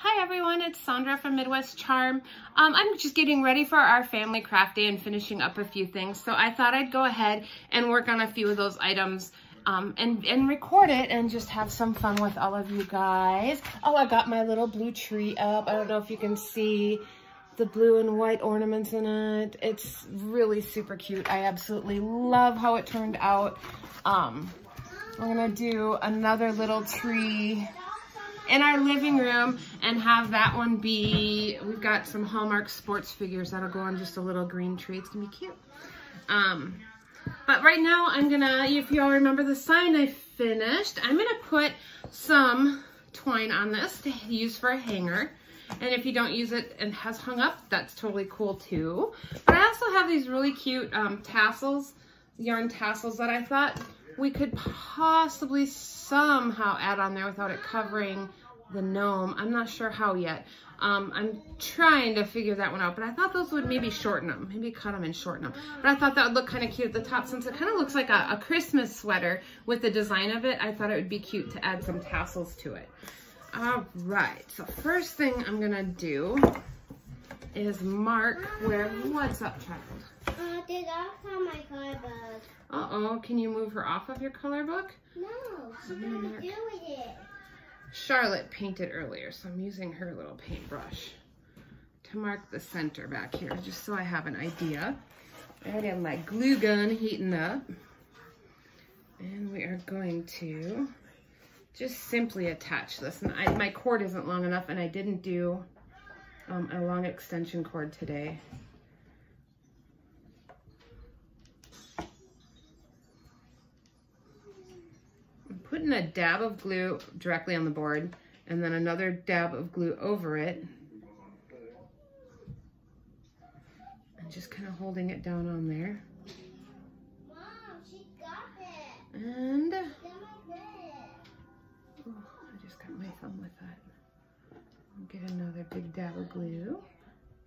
Hi everyone, it's Sandra from Midwest Charm. I'm just getting ready for our family craft day and finishing up a few things. So I thought I'd go ahead and work on a few of those items and record it and just have some fun with all of you guys. Oh, I got my little blue tree up. I don't know if you can see the blue and white ornaments in it. It's really super cute. I absolutely love how it turned out. We're gonna do another little tree in our living room and have that one be, we've got some Hallmark sports figures that'll go on just a little green tree. It's gonna be cute. But right now I'm gonna, if you all remember the sign I finished, I'm gonna put some twine on this to use for a hanger. And if you don't use it and has hung up, that's totally cool too. But I also have these really cute tassels, yarn tassels that I thought we could possibly somehow add on there without it covering the gnome. I'm not sure how yet. I'm trying to figure that one out, but I thought those would maybe shorten them, maybe cut them and shorten them. But I thought that would look kind of cute at the top since it kind of looks like a Christmas sweater with the design of it. I thought it would be cute to add some tassels to it. All right, so first thing I'm gonna do is mark where, what's up, child? Did I found my color book? Uh-oh, can you move her off of your color book? No, she's gonna do with it. Charlotte painted earlier, so I'm using her little paintbrush to mark the center back here, just so I have an idea. I already have my glue gun heating up. And we are going to just simply attach this. And my cord isn't long enough, and I didn't do a long extension cord today. Putting a dab of glue directly on the board and then another dab of glue over it and just kind of holding it down on there. Mom, she got it. And oh, I just got my thumb with that. I'll get another big dab of glue,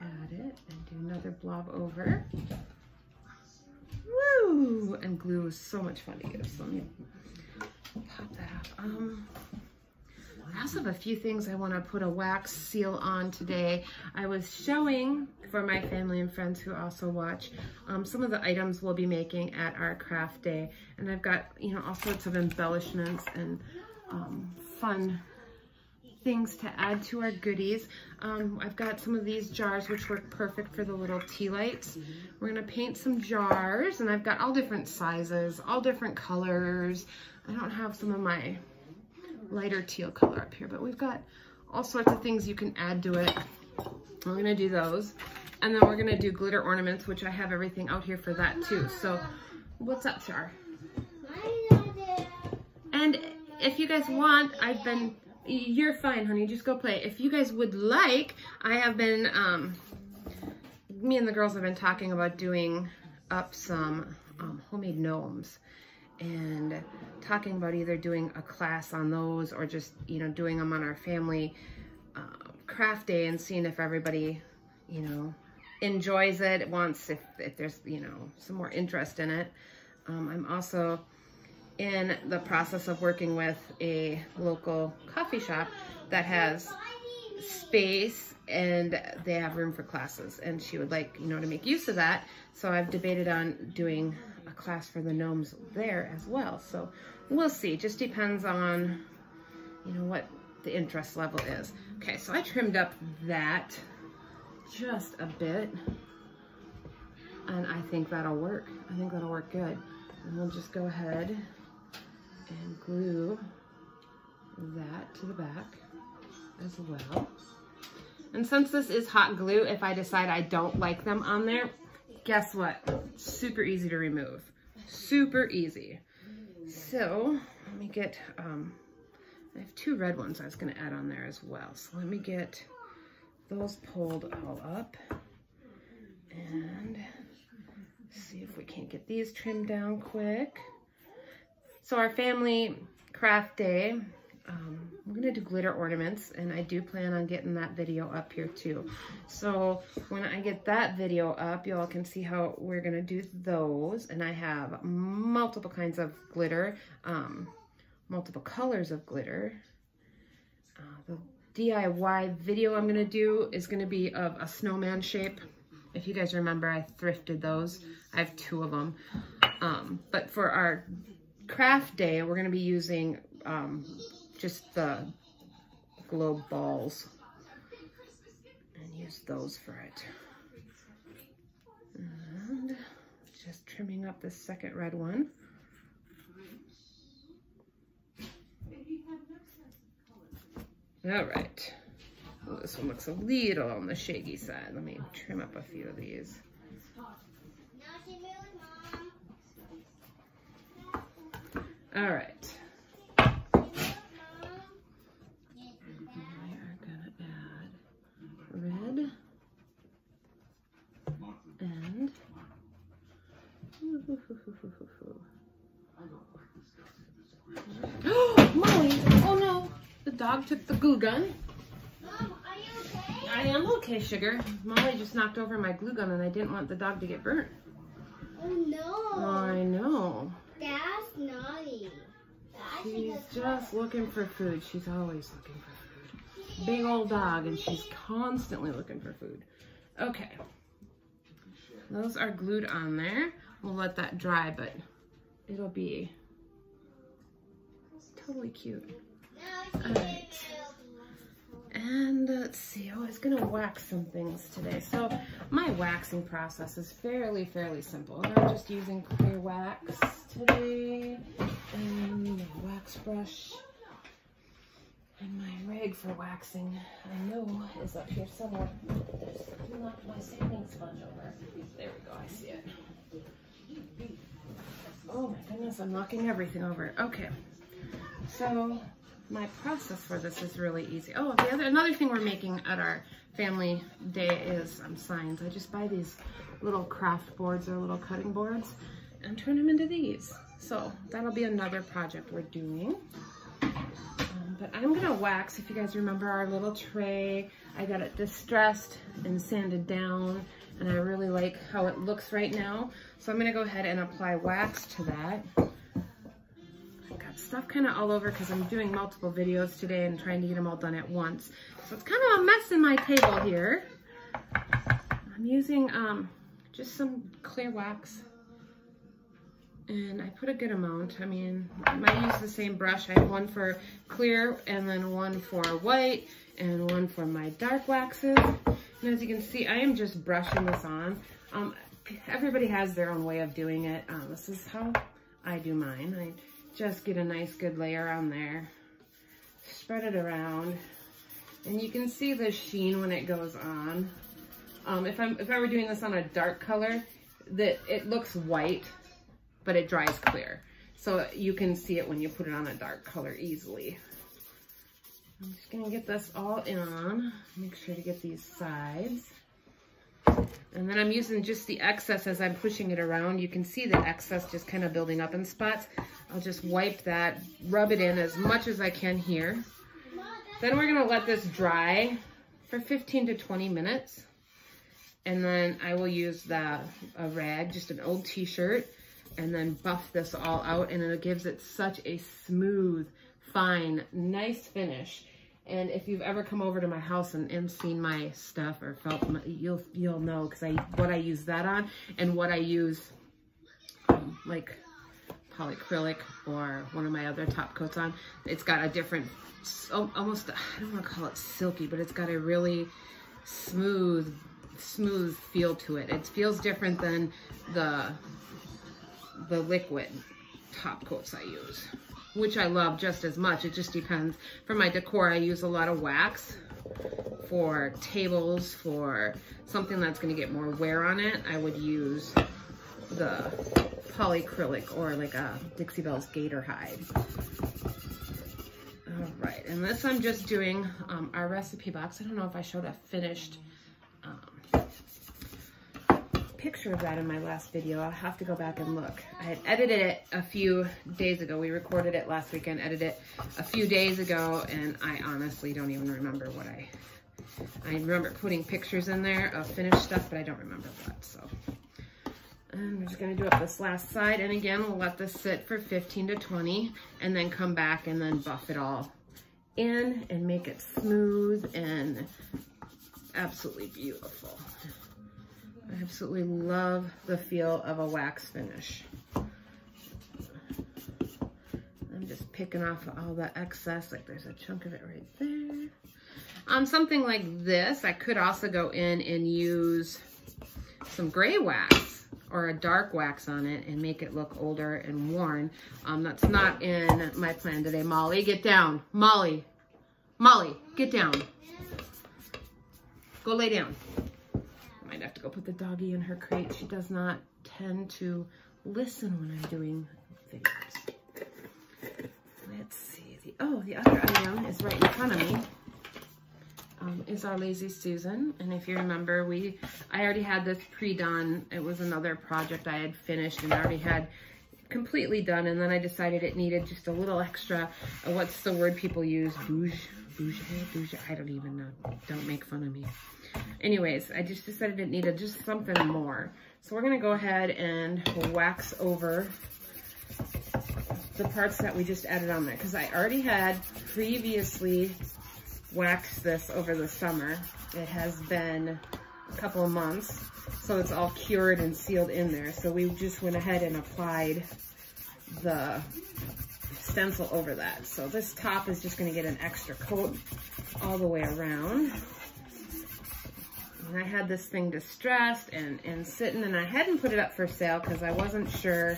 add it, and do another blob over. Woo! And glue is so much fun to use. So let me pop that off. I also have a few things I want to put a wax seal on today. I was showing for my family and friends who also watch some of the items we'll be making at our craft day, and I've got, you know, all sorts of embellishments and fun things to add to our goodies. I've got some of these jars which work perfect for the little tea lights. We're gonna paint some jars, and I've got all different sizes, all different colors. I don't have some of my lighter teal color up here, but we've got all sorts of things you can add to it. We're gonna do those. And then we're gonna do glitter ornaments, which I have everything out here for that too. So what's up, Char? And if you guys want, you're fine, honey, just go play. If you guys would like, I have been, me and the girls have been talking about doing up some homemade gnomes and talking about either doing a class on those or just, you know, doing them on our family craft day and seeing if everybody, you know, enjoys it, wants, if there's, you know, some more interest in it. I'm also in the process of working with a local coffee shop that has space and they have room for classes, and she would like, you know, to make use of that. So I've debated on doing a class for the gnomes there as well. So we'll see, just depends on, you know, what the interest level is. Okay, so I trimmed up that just a bit, and I think that'll work. I think that'll work good. And we'll just go ahead and glue that to the back as well. And since this is hot glue, if I decide I don't like them on there, guess what? Super easy to remove. Super easy. So let me get, I have two red ones I was gonna add on there as well. So let me get those pulled all up and see if we can't get these trimmed down quick. So our family craft day, we're gonna do glitter ornaments, and I do plan on getting that video up here too. So when I get that video up, you all can see how we're gonna do those. And I have multiple kinds of glitter, multiple colors of glitter. The DIY video I'm gonna do is gonna be of a snowman shape. If you guys remember, I thrifted those. I have 2 of them. But for our craft day, we're gonna be using just the globe balls and use those for it. And just trimming up this second red one. All right. Well, this one looks a little on the shaggy side. Let me trim up a few of these. All right. We are gonna add red and Molly! Oh no! The dog took the glue gun. Mom, are you okay? I am okay, sugar. Molly just knocked over my glue gun and I didn't want the dog to get burnt. Oh no. I know. That's naughty. She's just looking for food. She's always looking for food. Big old dog and she's constantly looking for food. Okay. Those are glued on there. We'll let that dry, but it'll be totally cute. All right. And let's see, I was gonna wax some things today. So my waxing process is fairly simple. I'm just using clear wax today and a wax brush. And my rag for waxing, I know, is up here somewhere. I knocked my sanding sponge over. There we go, I see it. Oh my goodness, I'm knocking everything over. Okay, so my process for this is really easy. Oh, another thing we're making at our family day is signs. I just buy these little craft boards or little cutting boards and turn them into these. So that'll be another project we're doing. But I'm gonna wax, if you guys remember our little tray, I got it distressed and sanded down, and I really like how it looks right now. So I'm gonna go ahead and apply wax to that. I've got stuff kind of all over because I'm doing multiple videos today and trying to get them all done at once. So it's kind of a mess in my table here. I'm using just some clear wax. And I put a good amount. I mean, I might use the same brush. I have one for clear and then one for white and one for my dark waxes. And as you can see, I am just brushing this on. Everybody has their own way of doing it. This is how I do mine. I just get a nice good layer on there, spread it around, and you can see the sheen when it goes on. If I were doing this on a dark color, it looks white, but it dries clear. So you can see it when you put it on a dark color easily. I'm just gonna get this all in on, make sure to get these sides. And then I'm using just the excess as I'm pushing it around. You can see the excess just kind of building up in spots. I'll just wipe that, rub it in as much as I can here. Then we're gonna let this dry for 15 to 20 minutes. And then I will use a rag, just an old t-shirt, and then buff this all out, and it gives it such a smooth, fine, nice finish. And if you've ever come over to my house and seen my stuff or felt, you'll know, because what I use that on and what I use like polyacrylic or one of my other top coats on, it's got a different, almost, I don't want to call it silky, but it's got a really smooth feel to it. It feels different than the liquid top coats I use, which I love just as much. It just depends. For my decor, I use a lot of wax. For tables, for something that's going to get more wear on it, I would use the polyacrylic or like a Dixie Belle's Gator Hide. All right, and this I'm just doing our recipe box. I don't know if I showed a finished picture of that in my last video. I'll have to go back and look. I had edited it a few days ago. We recorded it last weekend, edited it a few days ago, and I honestly don't even remember what I remember putting pictures in there of finished stuff, but I don't remember what, so. And we're just gonna do up this last side, and again, we'll let this sit for 15 to 20, and then come back and then buff it all in and make it smooth and absolutely beautiful. I absolutely love the feel of a wax finish. I'm just picking off all the excess, like there's a chunk of it right there. On something like this, I could also go in and use some gray wax or a dark wax on it and make it look older and worn. That's not in my plan today. Molly, get down. Molly, get down. Go lay down. I might have to go put the doggy in her crate. She does not tend to listen when I'm doing videos. Let's see. The other item is right in front of me. Is our Lazy Susan. And if you remember, I already had this pre-done. It was another project I had finished and I already had completely done. And then I decided it needed just a little extra, what's the word people use? Bouge, I don't even know. Don't make fun of me. Anyways, I just decided it needed just something more. So we're gonna go ahead and wax over the parts that we just added on there. Because I already had previously waxed this over the summer. It has been a couple of months, so it's all cured and sealed in there. So we just went ahead and applied the stencil over that. So this top is just gonna get an extra coat all the way around. And I had this thing distressed and sitting, and I hadn't put it up for sale because I wasn't sure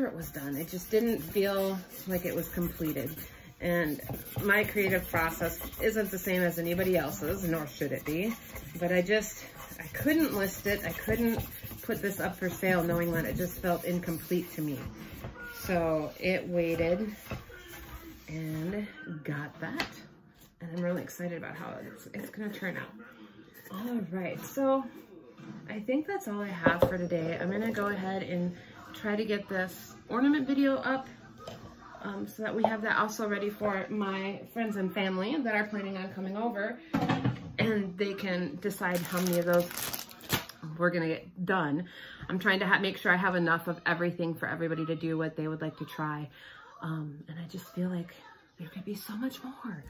it was done. It just didn't feel like it was completed. And my creative process isn't the same as anybody else's, nor should it be. But I couldn't list it. I couldn't put this up for sale knowing that it just felt incomplete to me. So it waited and got that. And I'm really excited about how it's gonna turn out. All right, so I think that's all I have for today. I'm gonna go ahead and try to get this ornament video up so that we have that also ready for my friends and family that are planning on coming over, and they can decide how many of those we're gonna get done. I'm trying to make sure I have enough of everything for everybody to do what they would like to try. And I just feel like there could be so much more.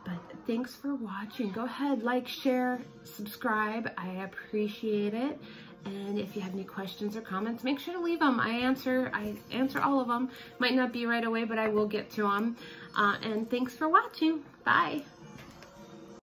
But thanks for watching. Go ahead, like, share, subscribe. I appreciate it. And if you have any questions or comments, make sure to leave them. I answer all of them. Might not be right away, but I will get to them. And thanks for watching. Bye.